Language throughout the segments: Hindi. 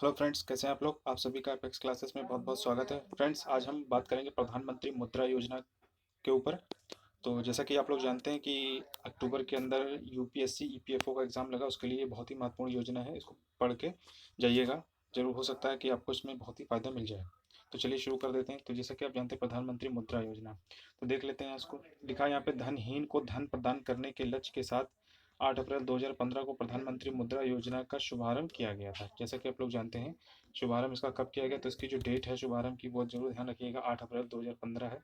हेलो फ्रेंड्स, कैसे हैं आप लोग। आप सभी का एपेक्स क्लासेस में बहुत बहुत स्वागत है। फ्रेंड्स, आज हम बात करेंगे प्रधानमंत्री मुद्रा योजना के ऊपर। तो जैसा कि आप लोग जानते हैं कि अक्टूबर के अंदर यूपीएससी ईपीएफओ का एग्ज़ाम लगा, उसके लिए बहुत ही महत्वपूर्ण योजना है। इसको पढ़ के जाइएगा, जरूर हो सकता है कि आपको इसमें बहुत ही फ़ायदा मिल जाए। तो चलिए शुरू कर देते हैं। तो जैसा कि आप जानते हैं प्रधानमंत्री मुद्रा योजना, तो देख लेते हैं इसको। लिखा है यहाँ पे, धनहीन को धन प्रदान करने के लक्ष्य के साथ 8 अप्रैल 2015 को प्रधानमंत्री मुद्रा योजना का शुभारंभ किया गया था। जैसा कि आप लोग जानते हैं शुभारंभ इसका कब किया गया, तो इसकी जो डेट है शुभारंभ की वो जरूर ध्यान रखिएगा, 8 अप्रैल 2015 है।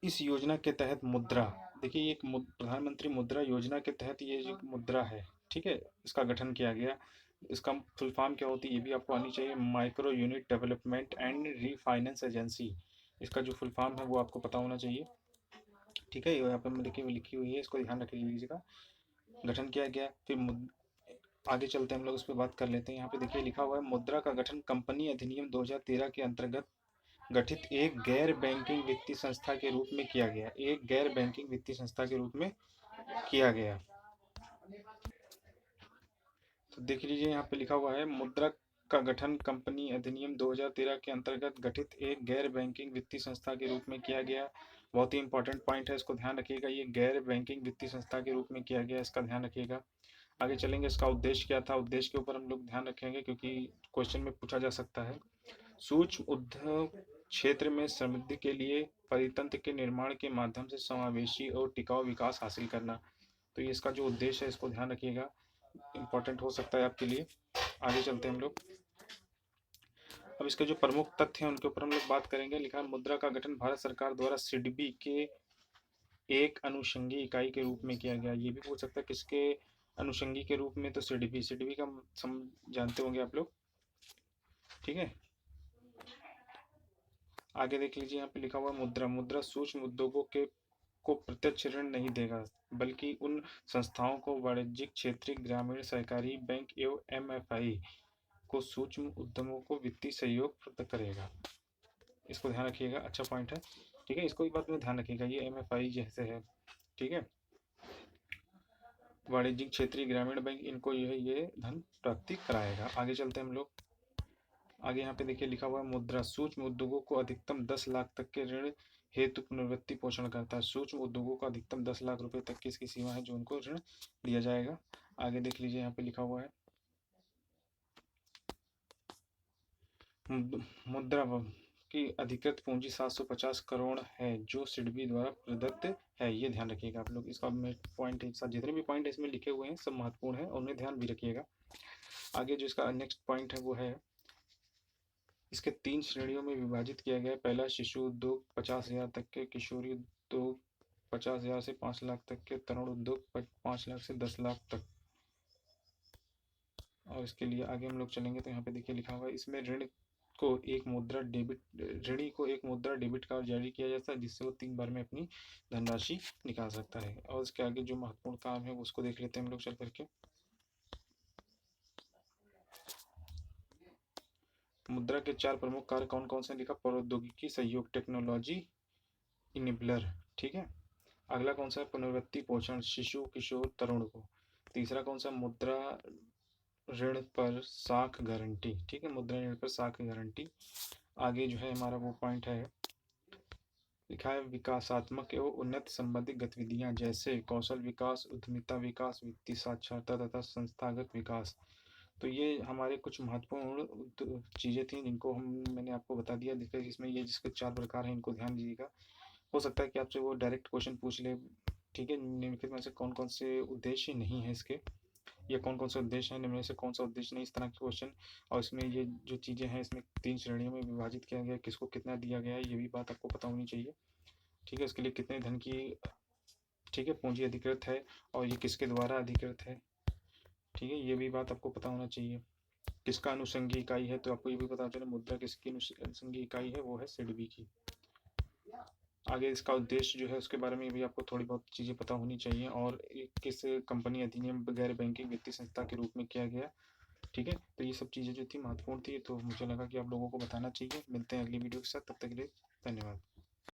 इस योजना के तहत मुद्रा, देखिए ये एक प्रधानमंत्री मुद्रा योजना के तहत ये जो मुद्रा है, ठीक है, इसका गठन किया गया। इसका फुल फॉर्म क्या होती है ये भी आपको आनी चाहिए, micro unit development and refinance agency. इसका जो फुल फॉर्म है वो आपको पता होना चाहिए, ठीक है। यहाँ पे लिखी हुई है, इसको ध्यान रख लीजिएगा। गठन किया गया, फिर आगे चलते हैं हम लोग उस पर बात कर लेते हैं। यहाँ पे देखिए लिखा हुआ है, मुद्रा का गठन कंपनी अधिनियम 2013 के अंतर्गत गठित एक गैर बैंकिंग वित्तीय संस्था के रूप में किया गया। एक गैर बैंकिंग वित्तीय संस्था के रूप में किया गया। तो देख लीजिए यहाँ पे लिखा हुआ है, मुद्रा का गठन कंपनी अधिनियम 2013 के अंतर्गत गठित एक गैर बैंकिंग वित्तीय संस्था के रूप में किया गया। बहुत ही इंपॉर्टेंट पॉइंट है, इसको ध्यान रखिएगा। ये गैर बैंकिंग वित्तीय संस्था के रूप में किया गया, इसका ध्यान रखिएगा। आगे चलेंगे, इसका उद्देश्य क्या था, उद्देश्य के ऊपर हम लोग ध्यान रखेंगे क्योंकि क्वेश्चन में पूछा जा सकता है। सूक्ष्म उद्योग क्षेत्र में समृद्धि के लिए परितंत्र के निर्माण के माध्यम से समावेशी और टिकाऊ विकास हासिल करना। तो ये इसका जो उद्देश्य है, इसको ध्यान रखिएगा, इंपॉर्टेंट हो सकता है आपके लिए। आगे चलते हैं हम लोग। अब इसके जो प्रमुख तथ्य हैं उनके ऊपर हम लोग बात करेंगे। लिखा है, मुद्रा का गठन भारत सरकार द्वारा सिडबी के एक अनुषंगी इकाई के रूप में किया गया। ये भी पूछ सकता है किसके अनुषंगी के रूप में, तो सिडबी, सिडबी का सम जानते होंगे आप लोग, ठीक है। आगे देख लीजिए, यहाँ पे लिखा हुआ मुद्रा, मुद्रा सूक्ष्म उद्योगों के को प्रत्यक्ष ऋण नहीं देगा, बल्कि उन संस्थाओं को वाणिज्यिक, क्षेत्रीय, ग्रामीण, सहकारी बैंक एवं एमएफआई को सूक्ष्म उद्यमों को वित्तीय सहयोग प्रदान करेगा। इसको ध्यान रखिएगा, अच्छा पॉइंट है, ठीक है। इसको एक बात में ध्यान रखिएगा, ये एमएफआई जैसे है, ठीक है, वाणिज्यिक, क्षेत्रीय, ग्रामीण बैंक, इनको ये धन प्राप्ति कराएगा। आगे चलते हैं हम लोग। आगे यहाँ पे देखिए लिखा हुआ है, मुद्रा सूक्ष्म उद्योगों को अधिकतम 10 लाख तक के ऋण हेतु पुनर्वित्त पोषण करता है। सूक्ष्म उद्योगों को अधिकतम 10 लाख रुपए तक की इसकी सीमा है जो उनको ऋण दिया जाएगा। आगे देख लीजिए, यहाँ पे लिखा हुआ है, मुद्रा की अधिकृत पूंजी 750 करोड़ है जो सिडबी द्वारा प्रदत्त है। ये ध्यान रखिएगा आप लोग। इसका पॉइंट एक साथ जितने भी पॉइंट इसमें लिखे हुए हैं सब महत्वपूर्ण है और उन्हें ध्यान भी रखिएगा। आगे जो इसका नेक्स्ट पॉइंट है वो है, इसके 3 श्रेणियों में विभाजित किया गया है। पहला, शिशु उद्योग 50,000 तक के, किशोरी उद्योग 50,000 से 5 लाख तक के, तरुण उद्योग 5 लाख से 10 लाख तक। और इसके लिए आगे हम लोग चलेंगे तो यहाँ पे देखिए लिखा हुआ है, इसमें ऋणी को एक मुद्रा डेबिट कार्ड जारी किया जाता है जिससे वो 3 बार में अपनी धनराशि निकाल सकता है। और इसके आगे जो महत्वपूर्ण काम है उसको देख लेते हैं हम लोग चल करके। मुद्रा के 4 प्रमुख कार्य कौन कौन से लिखा, प्रौद्योगिकी सहयोग, टेक्नोलॉजी इनेबलर, ठीक है। अगला कौन सा है, पुनर्वित्त पोषण, शिशु, किशोर, तरुण को। तीसरा कौन सा, मुद्रा ऋण पर साख गारंटी, ठीक है, मुद्रा ऋण पर साख गारंटी। आगे जो है हमारा वो पॉइंट है, लिखा है, विकासात्मक एवं उन्नत संबंधित गतिविधियां जैसे कौशल विकास, उद्यमिता विकास, वित्तीय साक्षरता तथा संस्थागत विकास। तो ये हमारे कुछ महत्वपूर्ण चीज़ें थी जिनको मैंने आपको बता दिया। देखिए इसमें ये जिसके 4 प्रकार हैं इनको ध्यान दीजिएगा। हो सकता है कि आपसे वो डायरेक्ट क्वेश्चन पूछ ले, ठीक है, निम्नलिखित में से कौन कौन से उद्देश्य नहीं है इसके, या कौन कौन से उद्देश्य हैं, निम्न में से कौन सा उद्देश्य नहीं, इस तरह के क्वेश्चन। और इसमें ये जो चीज़ें हैं इसमें 3 श्रेणियों में विभाजित किया गया है, किसको कितना दिया गया है ये भी बात आपको पता होनी चाहिए, ठीक है। इसके लिए कितने धन की, ठीक है, पूंजी अधिकृत है और ये किसके द्वारा अधिकृत है, ठीक है, ये भी बात आपको पता होना चाहिए। किसका अनुषंगी इकाई है, तो आपको ये भी पता चले मुद्रा किसकी अनुषंगी इकाई है, वो है सिडबी की। आगे इसका उद्देश्य जो है उसके बारे में भी आपको थोड़ी बहुत चीज़ें पता होनी चाहिए, और किस कंपनी अधिनियम गैर बैंकिंग वित्तीय संस्था के रूप में किया गया, ठीक है। तो ये सब चीज़ें जो थी महत्वपूर्ण थी, तो मुझे लगा कि आप लोगों को बताना चाहिए। मिलते हैं अगली वीडियो के साथ, तब तक के लिए धन्यवाद।